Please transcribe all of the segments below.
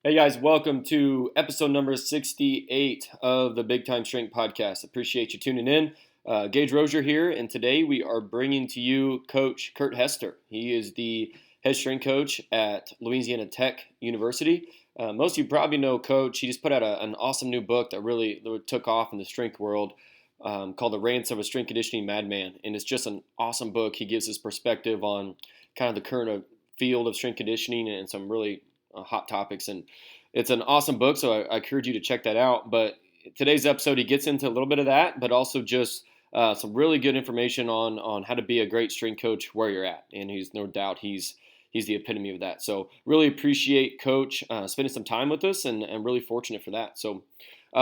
Hey guys, welcome to episode number 68 of the Big Time Strength Podcast. Appreciate you tuning in. Gage Rozier here, and today we are bringing to you Coach Kurt Hester. He is the head strength coach at Louisiana Tech University. Most of you probably know Coach. He just put out an awesome new book that really took off in the strength world called The Rants of a Strength Conditioning Madman. And it's just an awesome book. He gives his perspective on kind of the current field of strength conditioning and some really hot topics, and it's an awesome book, so I encourage you to check that out. But today's episode, he gets into a little bit of that, but also just some really good information on how to be a great strength coach where you're at, and he's no doubt he's the epitome of that. So really appreciate Coach spending some time with us, and really fortunate for that. So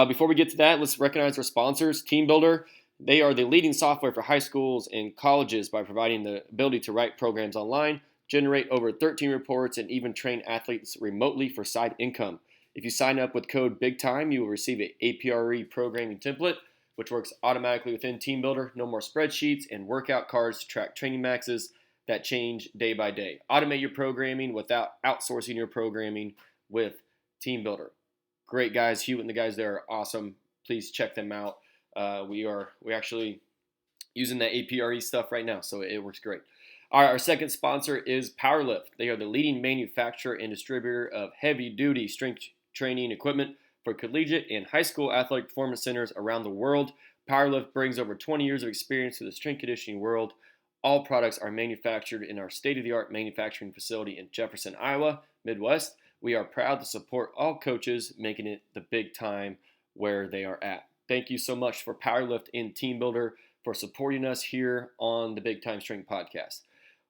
before we get to that, let's recognize our sponsors. Team Builder, they are the leading software for high schools and colleges by providing the ability to write programs online, generate over 13 reports, and even train athletes remotely for side income. If you sign up with code BIGTIME, you will receive an APRE programming template, which works automatically within Team Builder. No more spreadsheets and workout cards to track training maxes that change day by day. Automate your programming without outsourcing your programming with Team Builder. Great guys. Hewitt and the guys there are awesome. Please check them out. We're actually using that APRE stuff right now, so it works great. Our second sponsor is Powerlift. They are the leading manufacturer and distributor of heavy-duty strength training equipment for collegiate and high school athletic performance centers around the world. Powerlift brings over 20 years of experience to the strength conditioning world. All products are manufactured in our state-of-the-art manufacturing facility in Jefferson, Iowa, Midwest. We are proud to support all coaches, making it the big time where they are at. Thank you so much for Powerlift and Team Builder for supporting us here on the Big Time Strength Podcast.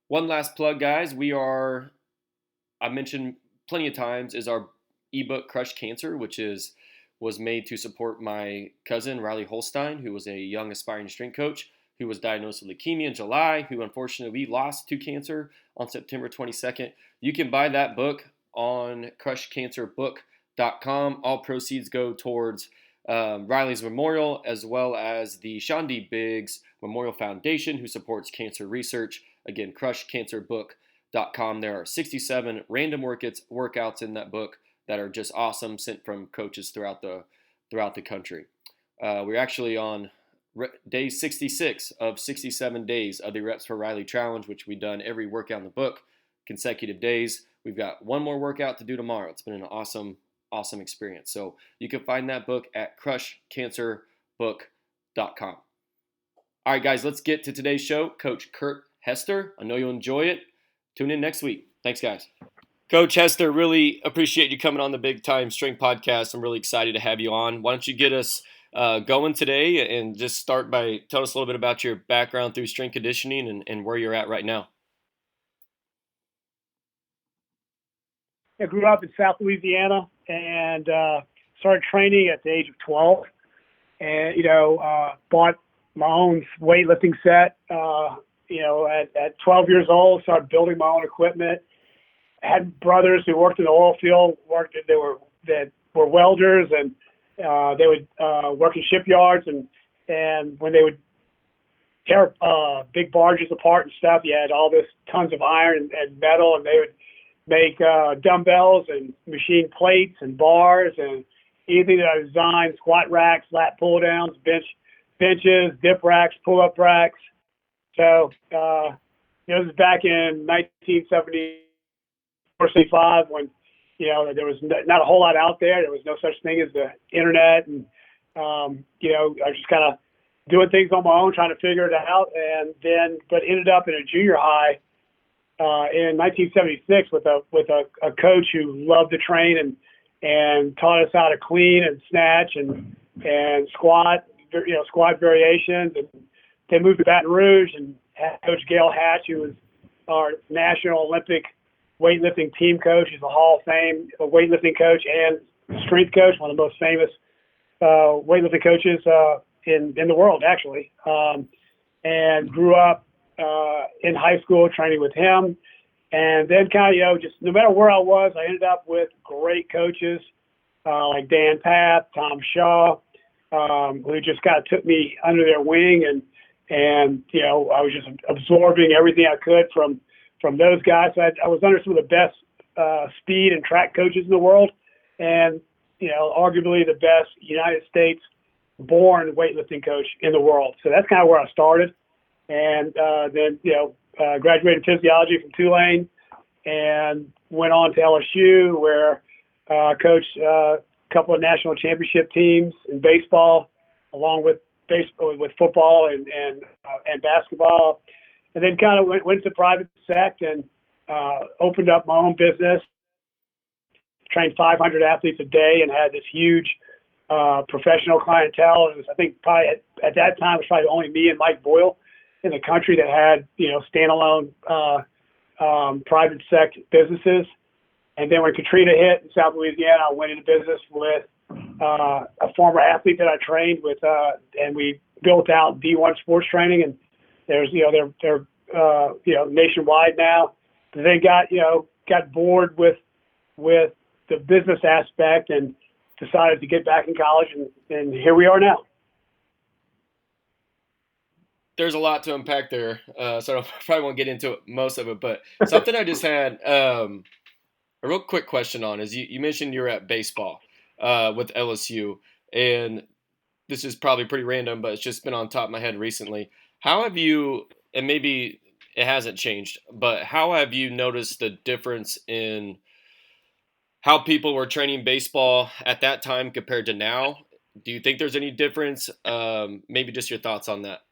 One last plug, guys. I mentioned plenty of times, is our ebook Crush Cancer, which was made to support my cousin, Riley Holstein, who was a young aspiring strength coach who was diagnosed with leukemia in July, who unfortunately we lost to cancer on September 22nd. You can buy that book on crushcancerbook.com. All proceeds go towards Riley's memorial, as well as the Sean D. Biggs Memorial Foundation, who supports cancer research. Again, crushcancerbook.com. There are 67 random workouts in that book that are just awesome, sent from coaches throughout the country. We're actually on day 66 of 67 days of the Reps for Riley Challenge, which we've done every workout in the book, consecutive days. We've got one more workout to do tomorrow. It's been an awesome experience. So you can find that book at crushcancerbook.com. All right, guys, let's get to today's show. Coach Kurt Hester. I know you'll enjoy it. Tune in next week. Thanks, guys. Coach Hester, really appreciate you coming on the Big Time Strength Podcast. I'm really excited to have you on. Why don't you get us going today and just start by telling us a little bit about your background through strength conditioning and where you're at right now. I grew up in South Louisiana and started training at the age of 12, and bought my own weightlifting set. At 12 years old, started building my own equipment. I had brothers who worked in the oil field. They were welders, and they would work in shipyards. And when they would tear big barges apart and stuff, you had all this tons of iron and metal, and they would make dumbbells and machine plates and bars and anything that I designed: squat racks, lat pull downs, benches, dip racks, pull up racks. So this is back in 1974, 75, when there was not a whole lot out there. There was no such thing as the internet, and I was just kind of doing things on my own, trying to figure it out, but ended up in a junior high in 1976 with a coach who loved to train and taught us how to clean and snatch and squat variations. And they moved to Baton Rouge and had Coach Gail Hatch, who was our National Olympic weightlifting team coach. He's a Hall of Fame weightlifting coach and strength coach, one of the most famous weightlifting coaches in the world, actually. And grew up in high school training with him. And then just no matter where I was, I ended up with great coaches like Dan Path, Tom Shaw, who just kind of took me under their wing, and I was just absorbing everything I could from those guys. So I was under some of the best speed and track coaches in the world, and, arguably the best United States born weightlifting coach in the world. So that's kind of where I started. And then, graduated physiology from Tulane and went on to LSU, where I coached a couple of national championship teams in baseball, along with football and basketball. And then kind of went to private sector and opened up my own business, trained 500 athletes a day, and had this huge professional clientele. It was, I think, probably at that time, it was probably only me and Mike Boyle in the country that had, standalone private sector businesses. And then when Katrina hit in South Louisiana, I went into business with a former athlete that I trained with, and we built out D1 sports training. And there's, they're nationwide now. They got bored with the business aspect and decided to get back in college, and here we are now. There's a lot to unpack there, so I probably won't get into most of it, but something I just had a real quick question on is you mentioned you're at baseball with LSU, and this is probably pretty random, but it's just been on top of my head recently. How have you, and maybe it hasn't changed, but how have you noticed the difference in how people were training baseball at that time compared to now? Do you think there's any difference? Maybe just your thoughts on that.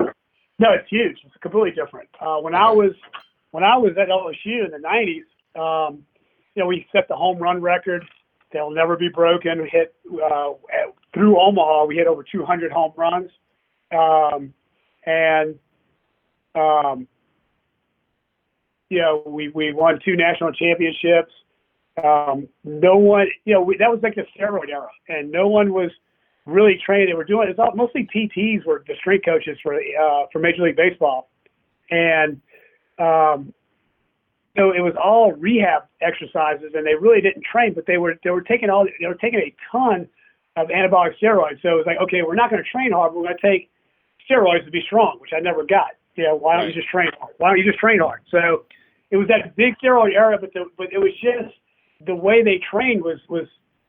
No, it's huge. It's completely different. When I was at LSU in the '90s, we set the home run record. They'll never be broken. We hit through Omaha. We hit over 200 home runs, we won 2 national championships. No one, that was like the steroid era, and no one was really trained. They were doing it's all, mostly PTs were the strength coaches for Major League Baseball, and so it was all rehab exercises, and they really didn't train, but they were taking a ton of anabolic steroids. So it was like, okay, we're not going to train hard, we're going to take steroids to be strong, which I never got. Why don't you just train hard? Why don't you just train hard? So it was that big steroid era, but it was just the way they trained was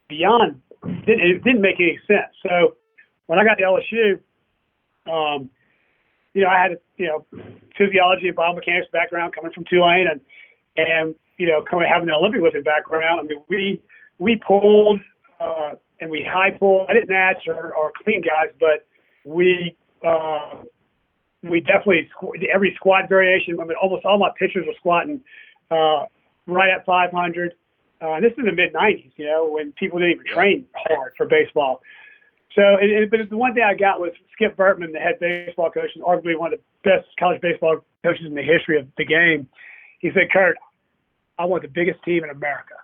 beyond. It didn't make any sense. So when I got to LSU, I had physiology and biomechanics background coming from Tulane, and coming having an Olympic lifting background. I mean, we pulled and we high pulled. I didn't snatch or clean guys, but we definitely every squat variation. I mean, almost all my pitchers were squatting right at 500. This is in the mid '90s, when people didn't even train hard for baseball. So, but the one thing I got was Skip Bertman, the head baseball coach, and arguably one of the best college baseball coaches in the history of the game. He said, "Kurt, I want the biggest team in America."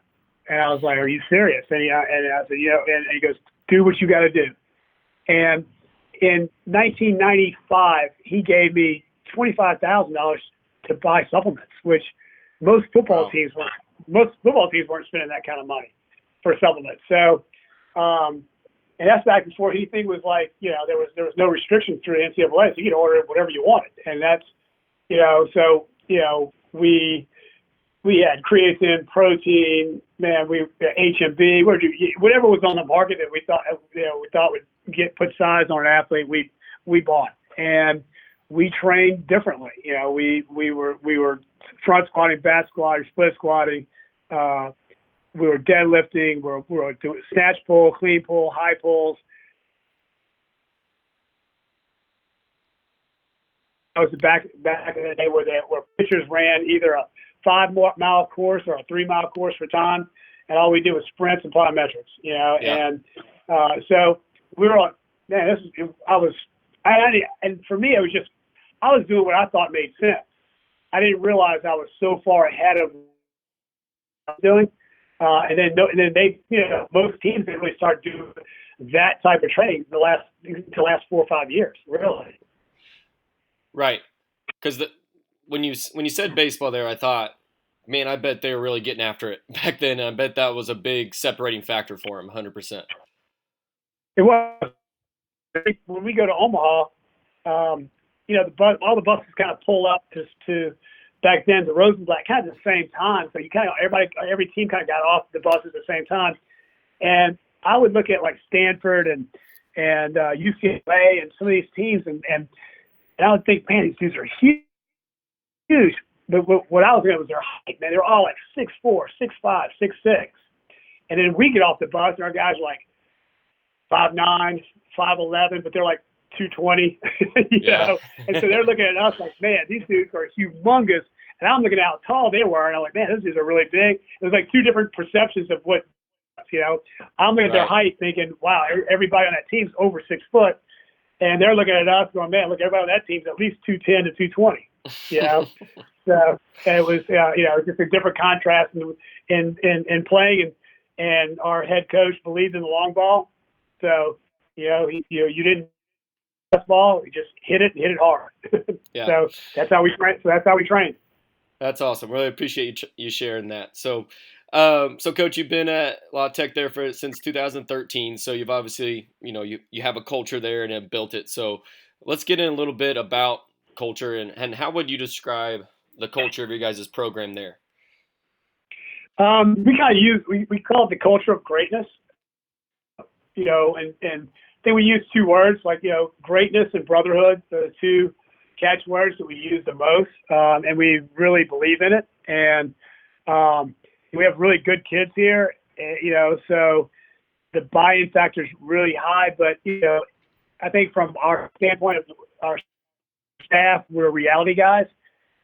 And I was like, "Are you serious?" And I said, and he goes, "Do what you got to do." And in 1995, he gave me $25,000 to buy supplements, which most football teams weren't spending that kind of money for supplements. So, and that's back before anything was like, there was no restrictions through the NCAA, so you could order whatever you wanted. And that's, we had creatine, protein, HMB, whatever was on the market that we thought would put size on an athlete, we bought. And we trained differently. We were front squatting, back squatting, split squatting. We were deadlifting. We were doing snatch pull, clean pull, high pulls. That was back in the day where pitchers ran either a 5-mile course or a 3-mile course for time, and all we did was sprints and plyometrics. And so we were on. Man, and for me, it was just I was doing what I thought made sense. I didn't realize I was so far ahead of what I was doing. And then they, most teams didn't really start doing that type of training the last 4 or 5 years, really. Right, because when you said baseball there, I thought, man, I bet they were really getting after it back then. I bet that was a big separating factor for them, 100%. It was. When we go to Omaha, all the buses kind of pull up to back then to Rosenblatt kind of at the same time. So you kind of every team kind of got off the bus at the same time. And I would look at like Stanford and UCLA and some of these teams, and I would think, man, these dudes are huge. But what I was looking at was their height, man. They're all like 6'4", 6'5", 6'6". And then we get off the bus, and our guys are like 5'9", 5'11", but they're like 220, you know? And so they're looking at us like, man, these dudes are humongous. And I'm looking at how tall they were, and I'm like, man, these dudes are really big. It was like two different perceptions of what, you know. I'm looking at their height thinking, wow, everybody on that team's over 6 foot. And they're looking at us going, man, look, everybody on that team's at least 210 to 220, you know. So it was, you know, just a different contrast in playing, and our head coach believed in the long ball. So, you know, you didn't pass ball, you just hit it hard. So that's how we trained. That's awesome. Really appreciate you sharing that. So, Coach, you've been at La Tech there since 2013. So you've obviously, you know, you have a culture there and have built it. So let's get in a little bit about culture and how would you describe the culture of your guys' program there? We kind of we call it the culture of greatness, you know, and I think we use two words like, you know, greatness and brotherhood, the two catchwords that we use the most, and we really believe in it. And we have really good kids here, you know, so the buy-in factor is really high. But, you know, I think from our standpoint of our staff, we're reality guys.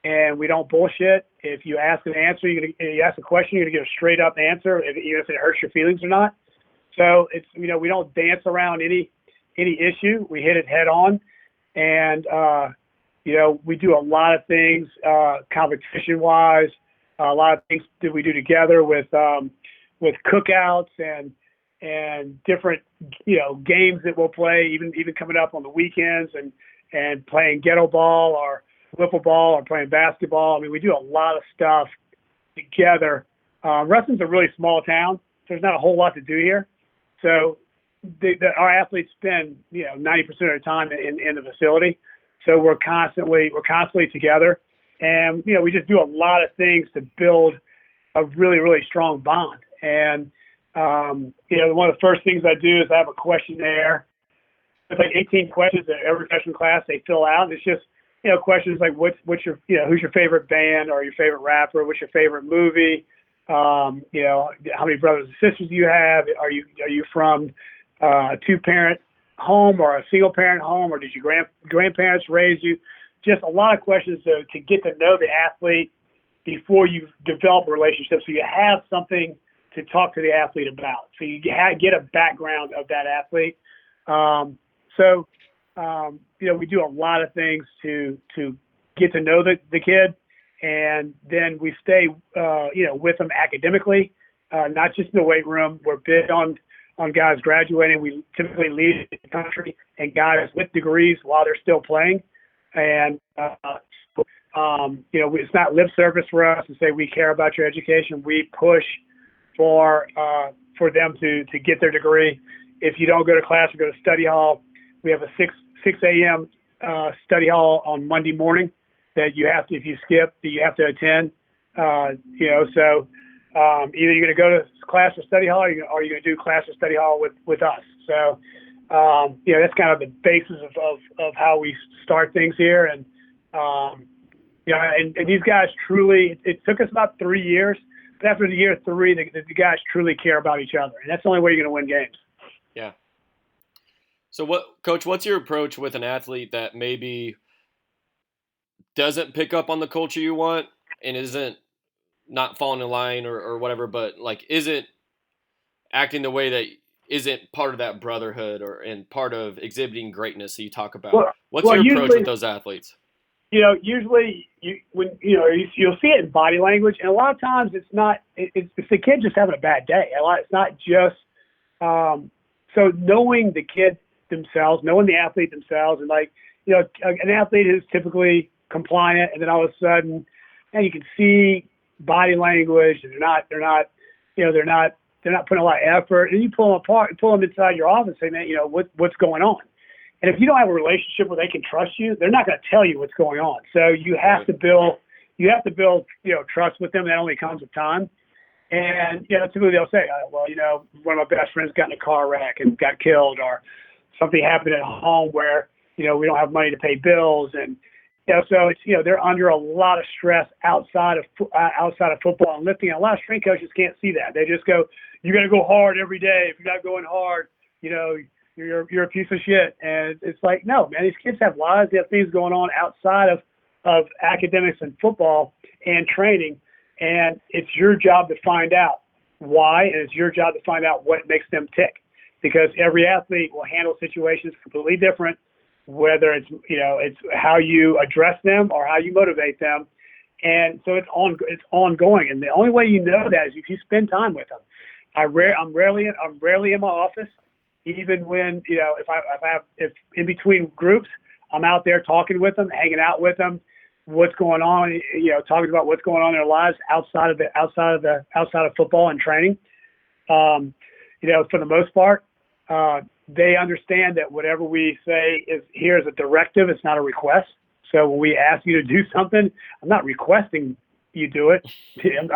And we don't bullshit. If you ask an answer, you ask a question, you're gonna get a straight up answer, even if it hurts your feelings or not. So it's, you know, we don't dance around any issue. We hit it head on, and you know, we do a lot of things competition wise. A lot of things that we do together with cookouts and different, you know, games that we'll play, even coming up on the weekends and playing Gator Ball or wiffle ball or playing basketball. I mean, we do a lot of stuff together. Reston's a really small town. There's not a whole lot to do here. So our athletes spend, you know, 90% of their time in the facility. So we're constantly together. And, you know, we just do a lot of things to build a really, really strong bond. And, you know, one of the first things I do is I have a questionnaire. It's like 18 questions that every freshman class they fill out. It's just, you know, questions like what's your, you know, who's your favorite band or your favorite rapper? What's your favorite movie? You know, how many brothers and sisters do you have? Are you from a two-parent home or a single-parent home, or did your grandparents raise you? Just a lot of questions to get to know the athlete before you develop a relationship, so you have something to talk to the athlete about. So you get a background of that athlete. You know, we do a lot of things to get to know the kid, and then we stay, you know, with them academically, not just in the weight room. We're big on guys graduating. We typically lead the country and guys with degrees while they're still playing. And, you know, it's not lip service for us to say we care about your education. We push for them to get their degree. If you don't go to class or go to study hall, we have a 6 a.m. Study hall on Monday morning that you have to, if you skip, that you have to attend. You know, so either you're going to go to class or study hall, or you're going to do class or study hall with us. So, you know, that's kind of the basis of how we start things here. And, you know, and these guys truly, it took us about 3 years, but after the year 3, the guys truly care about each other. And that's the only way you're going to win games. Yeah. So Coach, what's your approach with an athlete that maybe doesn't pick up on the culture you want and isn't not falling in line or whatever, but like isn't acting the way that isn't part of that brotherhood and part of exhibiting greatness that you talk about? What's your approach with those athletes? You know, usually you'll see it in body language, and a lot of times it's not. It's the kid just having a bad day. It's not just. So knowing the kid themselves, knowing the athlete themselves, and like, you know, an athlete who's typically compliant, and then all of a sudden, and you can see body language, and they're not putting a lot of effort, and you pull them apart, pull them inside your office, and say, man, you know, what's going on? And if you don't have a relationship where they can trust you, they're not going to tell you what's going on. So you have to build, you know, trust with them. That only comes with time. And, typically they'll say, well, one of my best friends got in a car wreck and got killed, or something happened at home where, we don't have money to pay bills. And, so it's, they're under a lot of stress outside of football and lifting. And a lot of strength coaches can't see that. They just go, you got to go hard every day. If you're not going hard, you're a piece of shit. And it's like, no, man, these kids have lives. They have things going on outside of academics and football and training. And it's your job to find out why, and it's your job to find out what makes them tick. Because every athlete will handle situations completely different, whether it's how you address them or how you motivate them. And so it's ongoing. And the only way you know that is if you spend time with them. I'm rarely in my office, even when if in between groups, I'm out there talking with them, hanging out with them, what's going on, talking about what's going on in their lives outside of football and training. For the most part, they understand that whatever we say is here is a directive. It's not a request. So when we ask you to do something, I'm not requesting you do it.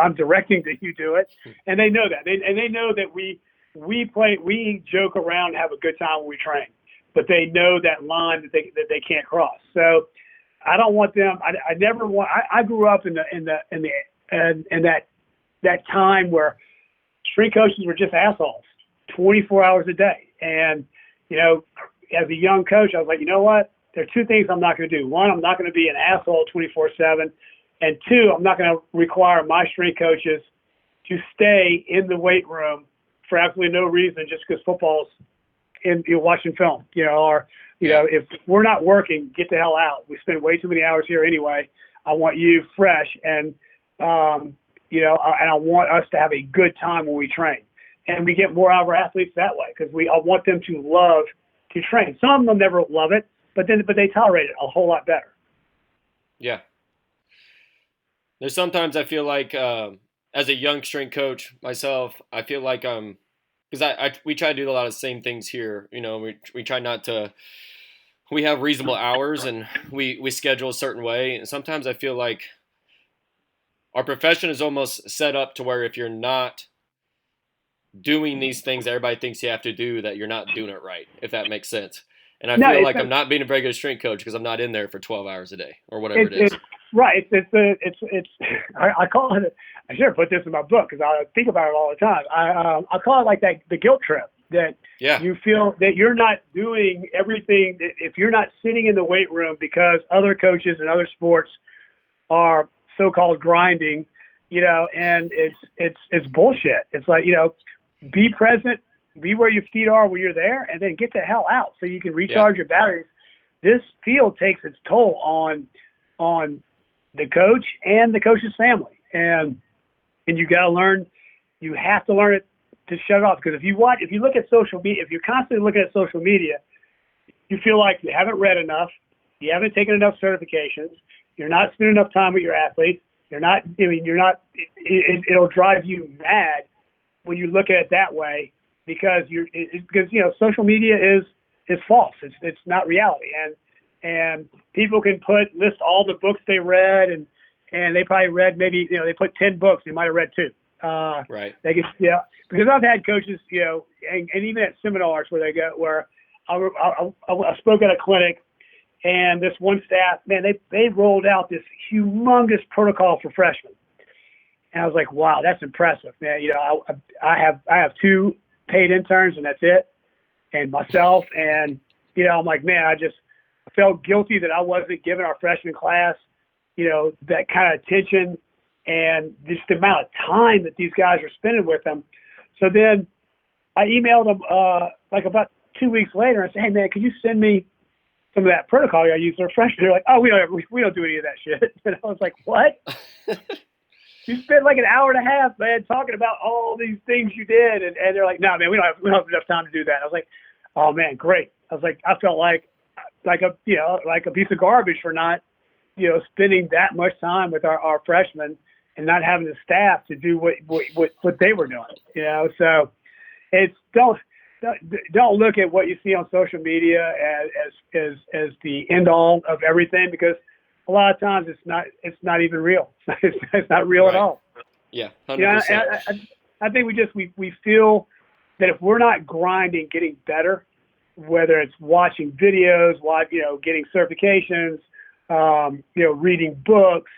I'm directing that you do it. And they know that. They know that we joke around and have a good time when we train, but they know that line that they can't cross. So I don't want them. I never want. I grew up in that time where strength coaches were just assholes, 24 hours a day. And as a young coach, I was like, you know what? There are two things I'm not going to do. One, I'm not going to be an asshole 24/7, and two, I'm not going to require my strength coaches to stay in the weight room for absolutely no reason, just because football's and you're watching film, if we're not working, get the hell out. We spend way too many hours here anyway. I want you fresh, and and I want us to have a good time when we train, and we get more out of our athletes that way because I want them to love to train. Some of them never love it, but they tolerate it a whole lot better. Yeah. There's sometimes I feel like as a young strength coach myself, I feel like because we try to do a lot of the same things here. We try not to. We have reasonable hours and we schedule a certain way. And sometimes I feel like our profession is almost set up to where if you're not doing these things that everybody thinks you have to do, that you're not doing it right, if that makes sense. And I feel like I'm not being a very good strength coach because I'm not in there for 12 hours a day or whatever it is. Right. I call it. I should have put this in my book because I think about it all the time. I call it like the guilt trip that you feel that you're not doing everything. If you're not sitting in the weight room because other coaches in other sports are so-called grinding, and it's bullshit. It's like, be present, be where your feet are when you're there, and then get the hell out so you can recharge your batteries. This field takes its toll on the coach and the coach's family. And you got to learn, you have to learn it to shut it off. Because if you look at social media, if you're constantly looking at social media, you feel like you haven't read enough, you haven't taken enough certifications, you're not spending enough time with your athletes, it'll drive you mad when you look at it that way because social media is false. It's not reality. And people can list all the books they read and they probably read maybe, they put 10 books, they might have read 2. Right. They can, because I've had coaches, and even at seminars where I spoke at a clinic and this one staff, man, they rolled out this humongous protocol for freshmen. And I was like, wow, that's impressive, man. I have 2 paid interns and that's it. And myself. And, I'm like, man, I felt guilty that I wasn't giving our freshman class, that kind of attention and just the amount of time that these guys are spending with them. So then I emailed them like about 2 weeks later and said, hey, man, could you send me some of that protocol I used for freshmen? They're like, oh, we don't do any of that shit. And I was like, what? You spent like an hour and a half, man, talking about all these things you did. And they're like, no, man, we don't have enough time to do that. I was like, oh, man, great. I was like, I felt like a piece of garbage for not, spending that much time with our freshmen and not having the staff to do what they were doing, So it's don't look at what you see on social media as the end all of everything because a lot of times it's not even real. It's not real at all. Yeah, You know, 100%. I think we feel that if we're not grinding, getting better, whether it's watching videos, getting certifications, reading books,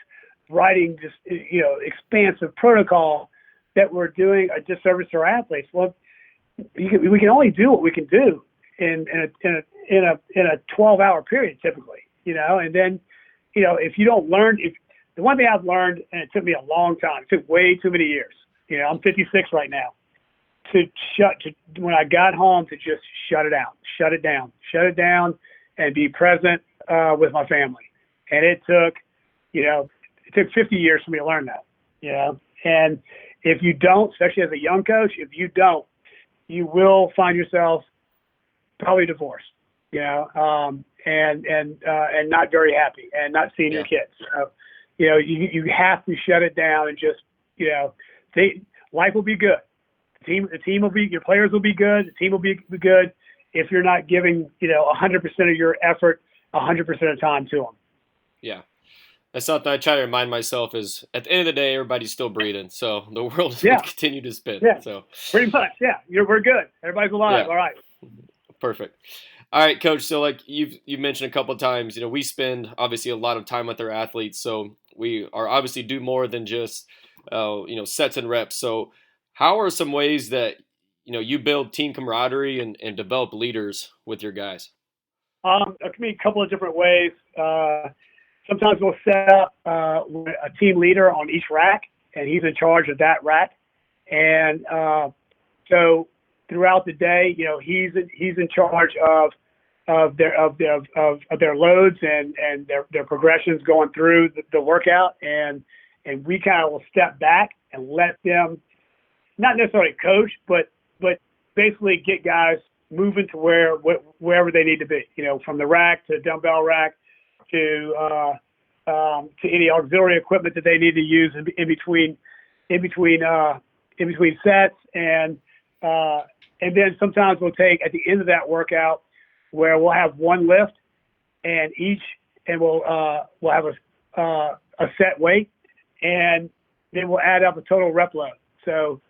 writing just expansive protocol, that we're doing a disservice to our athletes. Well, we can only do what we can do in a 12-hour period typically, and then if you don't learn, if the one thing I've learned, and it took me a long time, it took way too many years. I'm 56 right now. When I got home, to just shut it down, and be present with my family. And it took 50 years for me to learn that. And if you don't, especially as a young coach, you will find yourself probably divorced, and not very happy, and not seeing your kids. So, you have to shut it down and just, life will be good. The team will be, your players will be good. The team will be good if you're not giving, 100% of your effort 100% of the time to them. Yeah. That's something I try to remind myself is at the end of the day, everybody's still breathing. So the world will continue to spin. Yeah. So pretty much. Yeah. We're good. Everybody's alive. Yeah. All right. Perfect. All right, Coach. So like you've mentioned a couple of times, we spend obviously a lot of time with our athletes. So we are obviously do more than just, sets and reps. So how are some ways that, you build team camaraderie and develop leaders with your guys? It can be a couple of different ways. Sometimes we'll set up a team leader on each rack, and he's in charge of that rack. And so throughout the day, he's in charge of their loads and their progressions going through the workout, and we kind of will step back and let them not necessarily coach, but basically get guys moving to wherever they need to be. From the rack to dumbbell rack to any auxiliary equipment that they need to use in between sets, and then sometimes we'll take at the end of that workout where we'll have one lift and we'll have a set weight, and then we'll add up a total rep load. So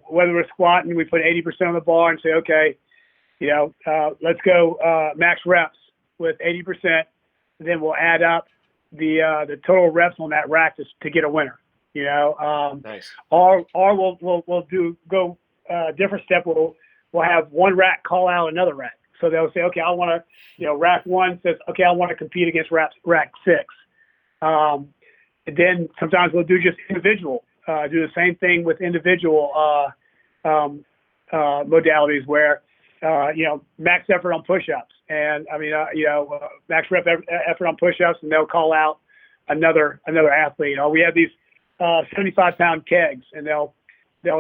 whether we're squatting, we put 80% on the bar and say, okay, let's go max reps with 80%. Then we'll add up the total reps on that rack to get a winner. Nice. Or we'll go different step. We'll have one rack call out another rack. So they'll say, okay, I want to, rack one says, okay, I want to compete against rack 6. And then sometimes we'll do just individual. Do the same thing with individual modalities where, max effort on push-ups, and max rep effort on push-ups, and they'll call out another athlete. Or we have these 75-pound kegs, and they'll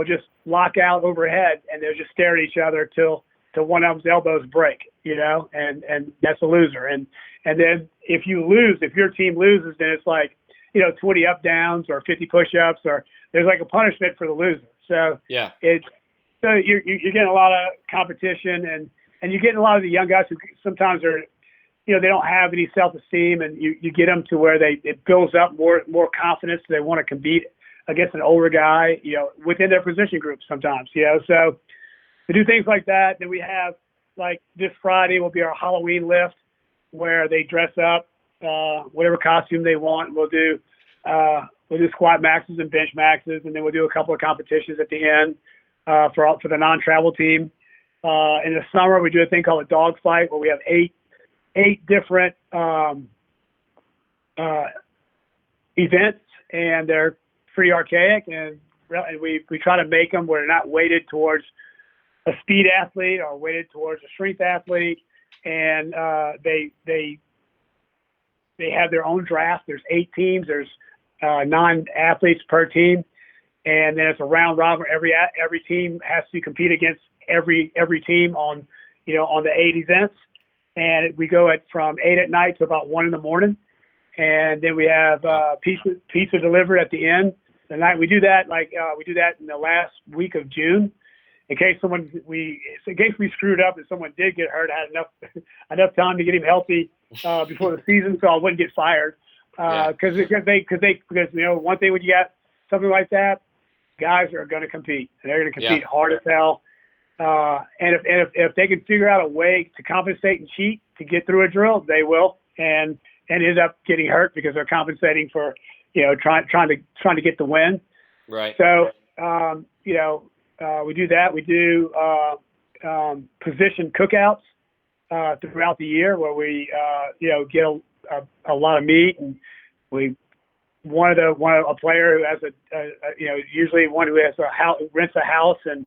just lock out overhead, and they'll just stare at each other till one of them's elbows break, and that's a loser. And then if your team loses, then it's like 20 up downs or 50 push-ups, or there's like a punishment for the loser. So yeah, so you're getting a lot of competition, and you're getting a lot of the young guys who sometimes are, they don't have any self-esteem, and you get them to where it builds up more confidence. They want to compete against an older guy, within their position group sometimes, So to do things like that, then we have, like this Friday will be our Halloween lift where they dress up, whatever costume they want. We'll do squat maxes and bench maxes, and then we'll do a couple of competitions at the end for the non-travel team. In the summer, we do a thing called a dog fight where we have eight different events, and they're pretty archaic, and we try to make them where they're not weighted towards a speed athlete or weighted towards a strength athlete, and they have their own draft. There's 8 teams. There's 9 athletes per team, and then it's a round robin. Every team has to compete against every team on the 8 events, and we go from 8 at night to about 1 in the morning, and then we have pizza delivered at the end. The night we do that, we do that in the last week of June, in case we screwed up and someone did get hurt. I had enough time to get him healthy before the season, so I wouldn't get fired. Because one thing when you got something like that, guys are going to compete. And they're going to compete hard as hell. And if they can figure out a way to compensate and cheat to get through a drill, they will, and end up getting hurt because they're compensating for, trying to get the win. Right. So, we do that. We do position cookouts throughout the year where we, get a lot of meat, and we a player who has usually one who has rents a house, and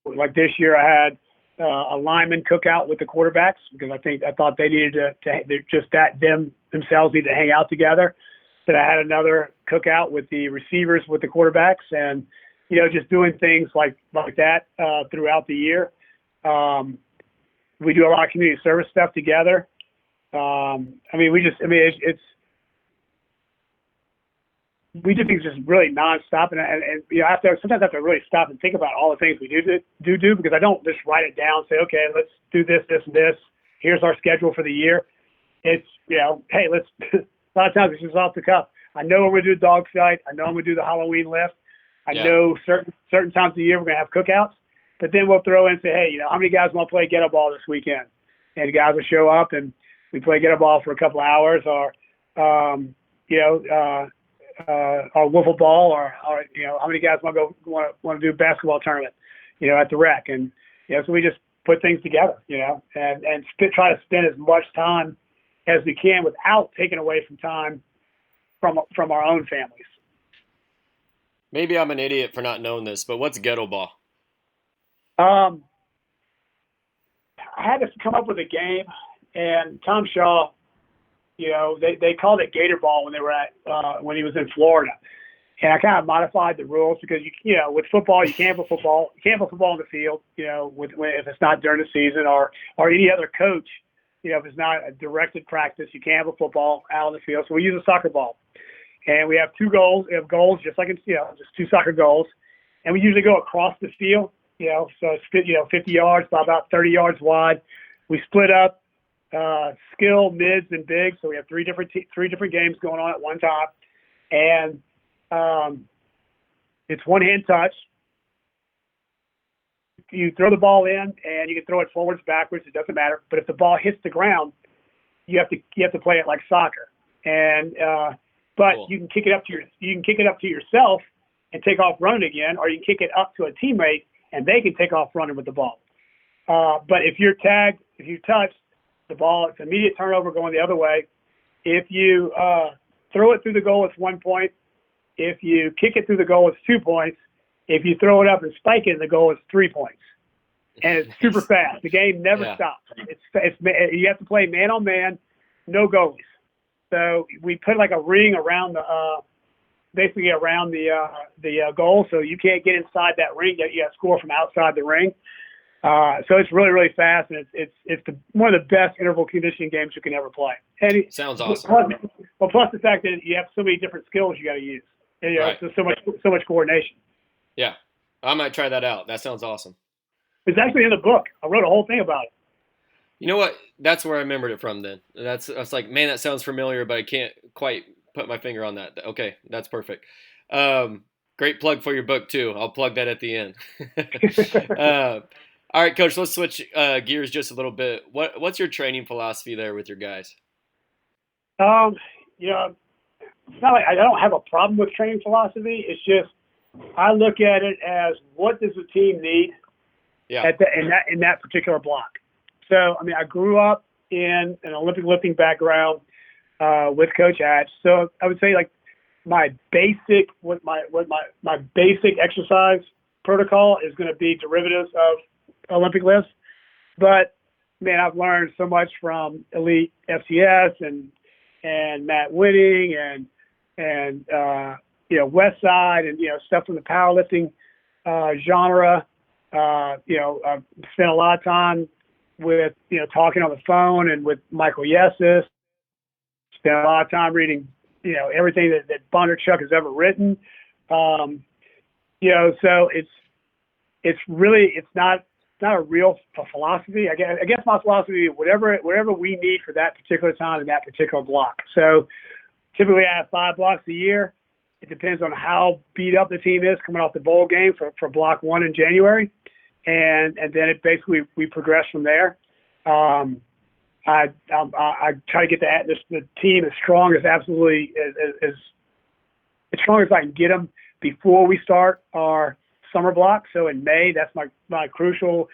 like this year I had a lineman cookout with the quarterbacks because I thought they needed themselves need to hang out together. Then I had another cookout with the receivers with the quarterbacks, and just doing things like that throughout the year. We do a lot of community service stuff together. We do things just really nonstop, and sometimes I have to really stop and think about all the things we do because I don't just write it down and say, okay, let's do this, this, and this. Here's our schedule for the year. It's, hey, let's. A lot of times it's just off the cuff. I know I'm going to do a dog fight. I know I'm going to do the Halloween lift. I know certain times of the year we're going to have cookouts. But then we'll throw in and say, hey, how many guys want to play Gator Ball this weekend? And the guys will show up, and we play Gator Ball for a couple of hours, or wiffle ball, or how many guys want to do a basketball tournament, at the rec. And so we just put things together, and try to spend as much time as we can without taking away from time from our own families. Maybe I'm an idiot for not knowing this, but what's Gator Ball? I had to come up with a game, and Tom Shaw, they called it Gator Ball when they were when he was in Florida. And I kind of modified the rules because with football you can't put football on the field, if it's not during the season, or any other coach, if it's not a directed practice, you can't have a football out on the field. So we use a soccer ball, and we have two goals. We have goals just like just two soccer goals, and we usually go across the field. So it's 50 yards by about 30 yards wide. We split up skill, mids, and bigs. So we have three different games going on at one time, and it's one hand touch. You throw the ball in, and you can throw it forwards, backwards. It doesn't matter. But if the ball hits the ground, you have to play it like soccer. And but cool. You can kick it up to yourself and take off running again, or you can kick it up to a teammate and they can take off running with the ball. But if you're tagged, if you touch the ball, it's immediate turnover going the other way. If you throw it through the goal, it's 1 point. If you kick it through the goal, it's 2 points. If you throw it up and spike it in the goal, it's 3 points. And it's super fast. The game never stops. You have to play man on man, no goalies. So we put like a ring around basically around the goal, so you can't get inside that ring. You have to score from outside the ring. So it's really, really fast, and it's one of the best interval conditioning games you can ever play. And sounds awesome. Plus the fact that you have so many different skills you got to use. And, right. so much coordination. Yeah, I might try that out. That sounds awesome. It's actually in the book. I wrote a whole thing about it. You know what? That's where I remembered it from then. I was like, man, that sounds familiar, but I can't quite put my finger on that. Okay, that's perfect. Great plug for your book, too. I'll plug that at the end. All right, Coach, let's switch gears just a little bit. What's your training philosophy there with your guys? It's not like I don't have a problem with training philosophy. It's just I look at it as what does the team need in that particular block. So, I grew up in an Olympic lifting background with Coach Hatch. So I would say like my basic exercise protocol is going to be derivatives of Olympic lifts. But man, I've learned so much from elite FCS and Matt Whitting and Westside and stuff from the powerlifting genre. I've spent a lot of time with talking on the phone and with Michael Yessis. Spent a lot of time reading everything that Bondarchuk has ever written. So it's not a real philosophy. I guess my philosophy is whatever we need for that particular time in that particular block. So typically I have 5 blocks a year. It depends on how beat up the team is coming off the bowl game for block 1 in January. And then it basically, we progress from there. I try to get the team as strong as absolutely as strong as I can get them before we start our summer block. So in May, that's my crucial.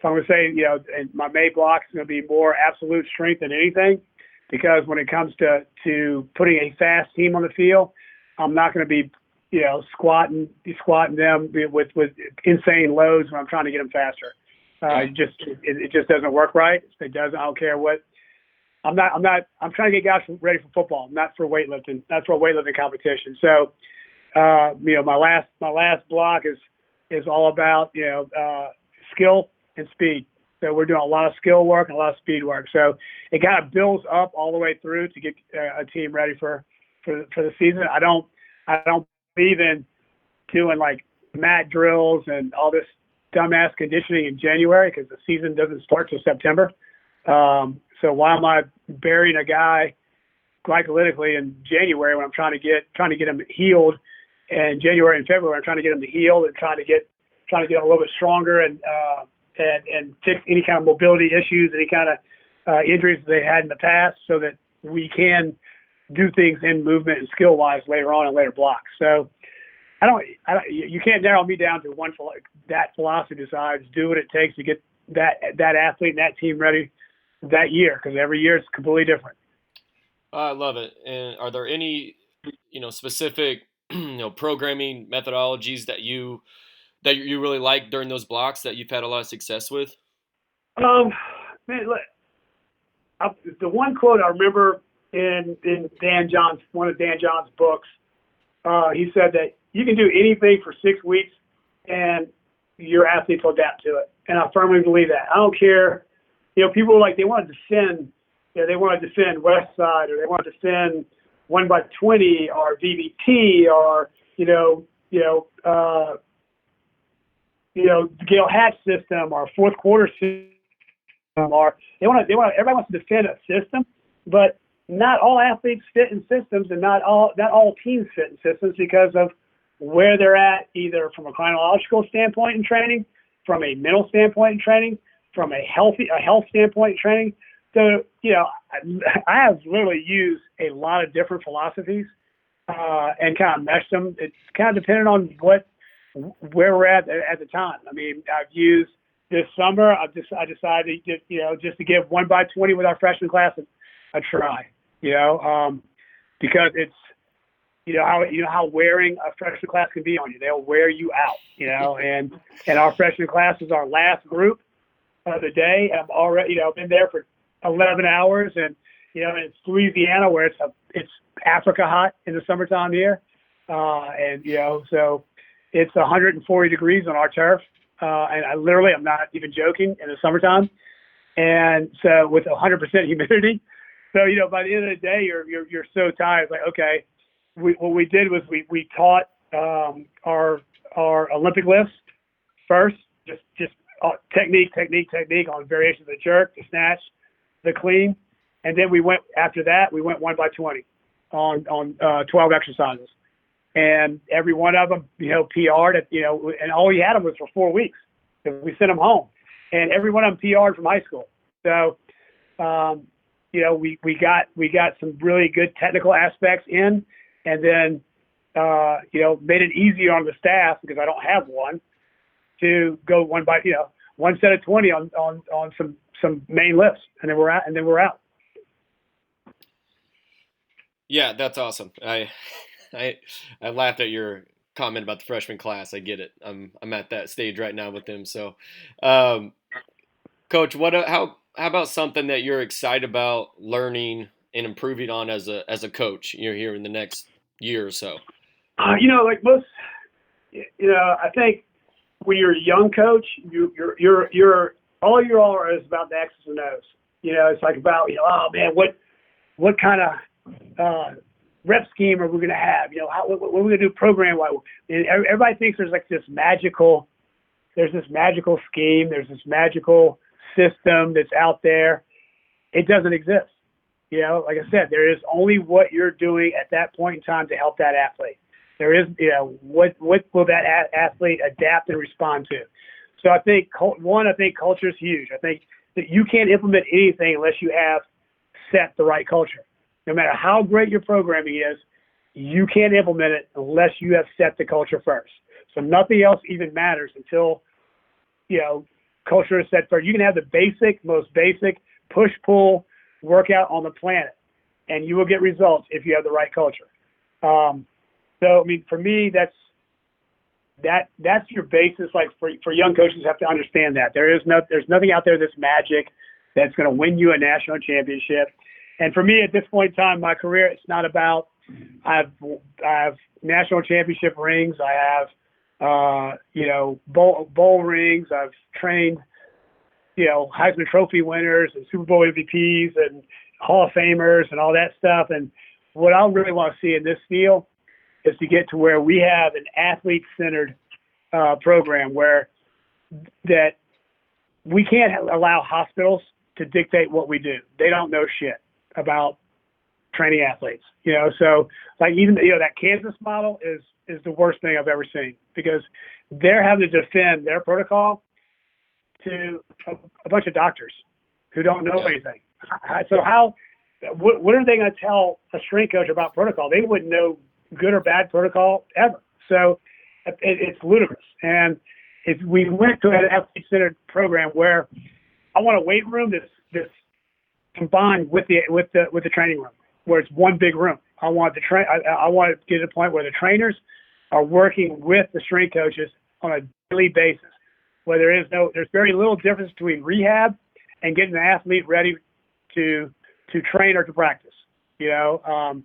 So I'm going to say, and my May block is going to be more absolute strength than anything, because when it comes to putting a fast team on the field, I'm not going to be, squatting them with insane loads when I'm trying to get them faster. It just doesn't work right. It doesn't. I don't care what. I'm trying to get guys ready for football, not for weightlifting. That's for a weightlifting competition. So, my last block is all about skill and speed. So we're doing a lot of skill work and a lot of speed work. So it kind of builds up all the way through to get a team ready for the season. I don't believe in doing like mat drills and all this dumbass conditioning in January, because the season doesn't start till September. So why am I burying a guy glycolytically in January when I'm trying to get him healed in January and February? I'm trying to get him to heal and trying to get a little bit stronger and fix any kind of mobility issues, any kind of injuries that they had in the past, so that we can do things in movement and skill wise later on in later blocks. So you can't narrow me down to one. That philosophy decides do what it takes to get that athlete and that team ready that year, because every year is completely different. I love it. And are there any, specific, programming methodologies that you really like during those blocks that you've had a lot of success with? Man, look, the one quote I remember in one of Dan John's books, he said that you can do anything for 6 weeks and your athletes will adapt to it. And I firmly believe that. I don't care. People they want to defend, they want to defend West Side, or they want to defend 1x20 or VBT or, Gail Hatch system or fourth quarter system, or everybody wants to defend a system, but not all athletes fit in systems, and not all teams fit in systems because of where they're at, either from a chronological standpoint in training, from a mental standpoint in training, from a health standpoint in training. So, I have literally used a lot of different philosophies and kind of meshed them. It's kind of dependent on where we're at the time. I mean, I've used this summer. I decided just to give 1x20 with our freshman class a try. Because it's how wearing a freshman class can be on you. They'll wear you out. And our freshman class is our last group of the day. And I'm already been there for 11 hours, and it's Louisiana, where it's Africa hot in the summertime here, and so it's 140 degrees on our turf, and I'm not even joking, in the summertime, and so with 100% humidity. So by the end of the day, you're so tired. It's like, okay, what we did was we taught our Olympic lifts first, just technique on variations of the jerk, the snatch, the clean, and then we went 1x20 on 12 exercises, and every one of them PR'd at, and all we had them was for 4 weeks. We sent them home, and every one of them PR'd from high school. So we got some really good technical aspects in, and then made it easier on the staff, because I don't have one, to go one set of 20 on some main lifts, and then we're out. Yeah, that's awesome. I laughed at your comment about the freshman class. I get it. I'm at that stage right now with them. So, Coach, how about something that you're excited about learning and improving on as a coach? Here in the next year or so. Like most, I think when you're a young coach, you're all is about the X's and O's. It's like about, oh man, what kind of rep scheme are we going to have? What are we going to do program wise? And everybody thinks there's this magical scheme, there's this magical system that's out there. It doesn't exist. You know, like I said, there is only what you're doing at that point in time to help that athlete. There is, you know, what will that athlete adapt and respond to? So I think, I think culture is huge. I think that you can't implement anything unless you have set the right culture. No matter how great your programming is, you can't implement it unless you have set the culture first. So nothing else even matters until, you know, culture is set first. You can have the most basic push-pull workout on the planet, and you will get results if you have the right culture. So, I mean, for me, that's your basis. Like for young coaches, have to understand that there's nothing out there that's magic that's going to win you a national championship. And for me, at this point in time in my career, it's not about I have national championship rings. I have you know, bowl rings. I've trained, you know, Heisman Trophy winners and Super Bowl MVPs and Hall of Famers and all that stuff. And what I really want to see in this field is to get to where we have an athlete-centered program where that we can't allow hospitals to dictate what we do. They don't know shit about training athletes, you know. So like even, you know, that Kansas model is the worst thing I've ever seen, because they're having to defend their protocol to a bunch of doctors who don't know anything. So what are they going to tell a strength coach about protocol? They wouldn't know good or bad protocol ever. So it's ludicrous. And if we went to an athlete-centered program where I want a weight room that's combined with the training room, where it's one big room. I want to get to the point where the trainers are working with the strength coaches on a daily basis, where there's very little difference between rehab and getting the athlete ready to train or to practice. You know,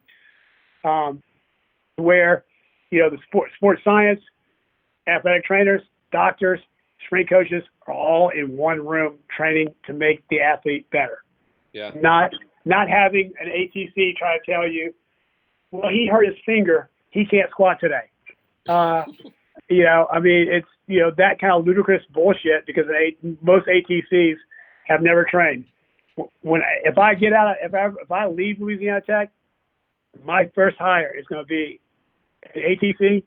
where, you know, the sports science, athletic trainers, doctors, strength coaches are all in one room training to make the athlete better. Yeah. Not having an ATC try to tell you, well, he hurt his finger, he can't squat today. You know, I mean, it's, you know, that kind of ludicrous bullshit, because most ATCs have never trained. If I leave Louisiana Tech, my first hire is going to be an ATC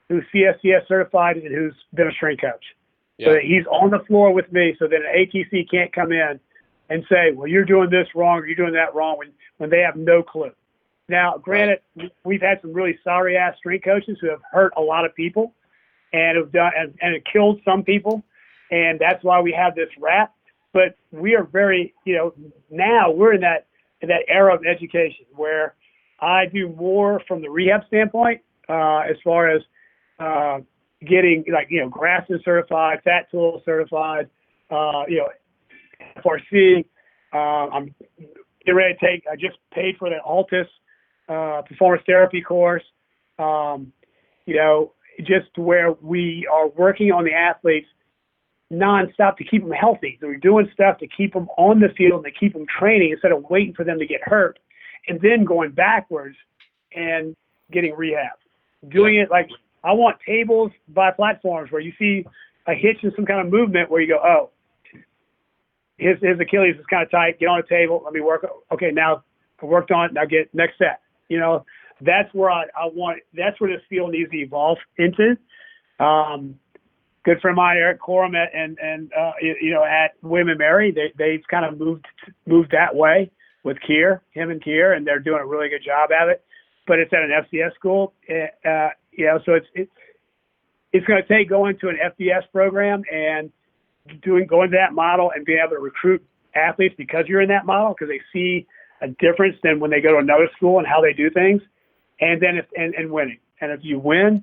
who's CSCS certified and who's been a strength coach. Yeah. So that he's on the floor with me, so that an ATC can't come in and say, well, you're doing this wrong or you're doing that wrong, when they have no clue. Now, granted, we've had some really sorry-ass strength coaches who have hurt a lot of people and have done and have killed some people, and that's why we have this rap. But we are very, you know, now we're in that era of education where I do more from the rehab standpoint, as far as getting, like, you know, Graston certified, Fat Tool certified, you know, FRC. I'm getting ready to I just paid for the Altus performance therapy course. You know, just where we are working on the athletes nonstop to keep them healthy. So we're doing stuff to keep them on the field and to keep them training instead of waiting for them to get hurt and then going backwards and getting rehab. Doing it like, I want tables by platforms where you see a hitch in some kind of movement where you go, oh, his Achilles is kind of tight. Get on a table. Let me work. Okay, now I worked on it. Now get next set. You know, that's where I want. That's where this field needs to evolve into. Good friend of mine, Eric Corum, and you know, at William & Mary, they've kind of moved that way with him and Kier, and they're doing a really good job at it. But it's at an FCS school, you know, so it's going to take going to an FBS program and going to that model and being able to recruit athletes because you're in that model, because they see a difference than when they go to another school and how they do things, and then and winning. And if you win,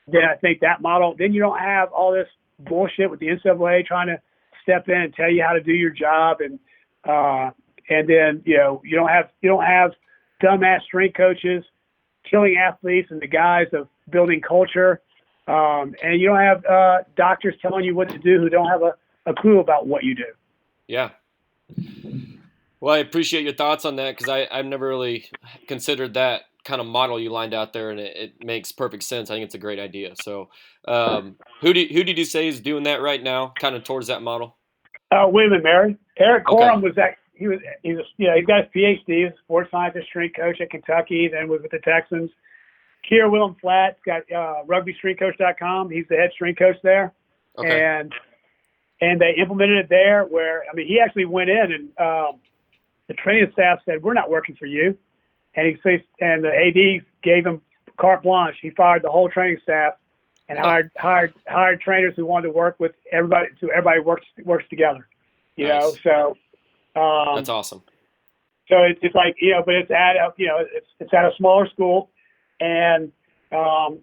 then I think that model, then you don't have all this bullshit with the NCAA trying to step in and tell you how to do your job, and then, you know, you don't have dumbass strength coaches killing athletes in the guise of building culture. And you don't have doctors telling you what to do who don't have a clue about what you do. Yeah. Well, I appreciate your thoughts on that, because I've never really considered that kind of model you lined out there, and it makes perfect sense. I think it's a great idea. So who did you say is doing that right now, kind of towards that model? William & Mary. Eric Corum was that. he's got his PhD. He's a sports scientist, strength coach at Kentucky, then was with the Texans. Kier Willem Flatt's got rugbystrengthcoach.com. He's the head strength coach there. Okay. And they implemented it there where, I mean, he actually went in and the training staff said, we're not working for you. And and the AD gave him carte blanche. He fired the whole training staff and hired trainers who wanted to work with everybody, so everybody works together. You know, so that's awesome. So it's like, but it's at it's at a smaller school, and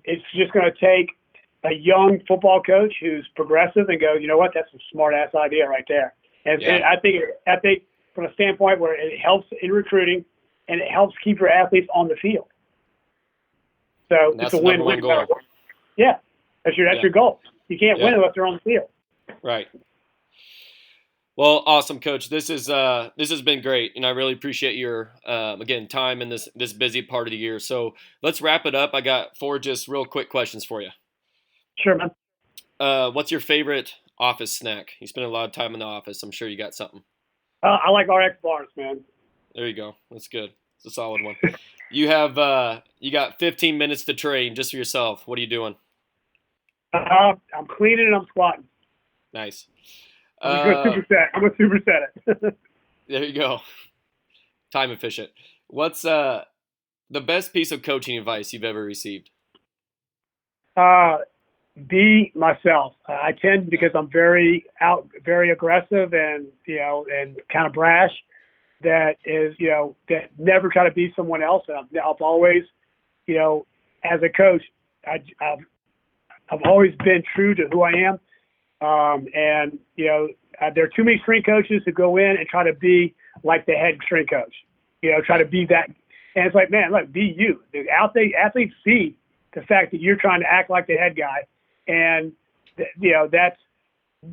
it's just going to take a young football coach who's progressive and go, you know what, that's a smart ass idea right there. And I think from a standpoint where it helps in recruiting and it helps keep your athletes on the field. So it's a win-win goal. Yeah, that's your goal. You can't win unless they're on the field. Right. Well, awesome, Coach. This has been great, and I really appreciate your again time in this busy part of the year. So let's wrap it up. I got 4 just real quick questions for you. Sure, man. What's your favorite office snack? You spend a lot of time in the office. I'm sure you got something. I like RX bars, man. There you go. That's good. It's a solid one. You got 15 minutes to train just for yourself. What are you doing? I'm cleaning and I'm squatting. Nice. I'm a superset it. There you go. Time efficient. What's the best piece of coaching advice you've ever received? Be myself. I tend, because I'm very aggressive and kind of brash, that never try to be someone else. And I've always, as a coach, I've always been true to who I am. And there are too many strength coaches who go in and try to be like the head strength coach, try to be that. And it's like, man, look, be you. The athletes see the fact that you're trying to act like the head guy, and that's,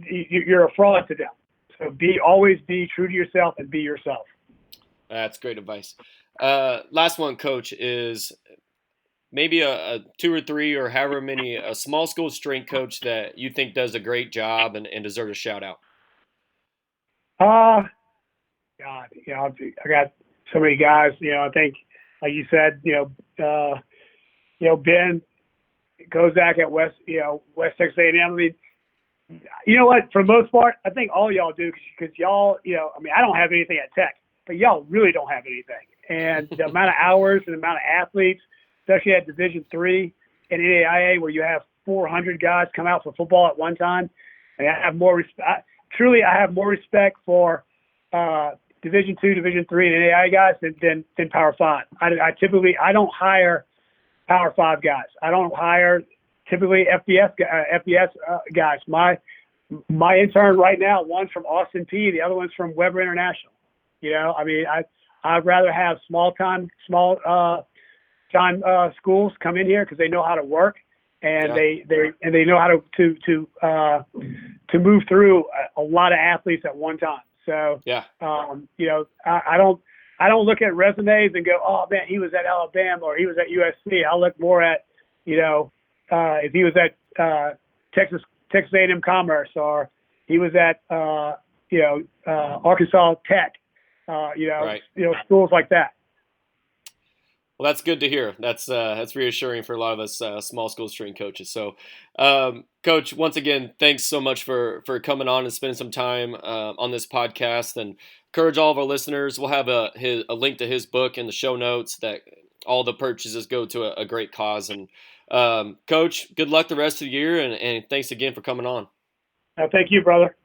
you're a fraud to them. So always be true to yourself and be yourself. That's great advice. Last one, Coach, is maybe a 2 or 3 or however many, a small school strength coach that you think does a great job and deserves a shout out. God, I got so many guys. I think, like you said, Ben Kozak at West Texas A&M. I mean, you know what? For the most part, I think all y'all do, because y'all, I don't have anything at Tech, but y'all really don't have anything. And the amount of hours and the amount of athletes, especially at Division III and NAIA, where you have 400 guys come out for football at one time, and I have more respect. Truly, I have more respect for Division II, Division III, and NAIA guys than Power 5. I don't hire Power 5 guys. I don't hire typically FBS guys. My intern right now, one's from Austin P, the other one's from Weber International. I'd rather have small time schools come in here because they know how to work, and they know how to move through a lot of athletes at one time. So I don't look at resumes and go, oh man, he was at Alabama or he was at USC. I'll look more at if he was at Texas A&M Commerce, or he was at Arkansas Tech, schools like that. Well, that's good to hear. That's reassuring for a lot of us small school strength coaches. So, Coach, once again, thanks so much for coming on and spending some time on this podcast. And encourage all of our listeners. We'll have a link to his book in the show notes, that all the purchases go to a great cause. And Coach, good luck the rest of the year, and thanks again for coming on. Thank you, brother.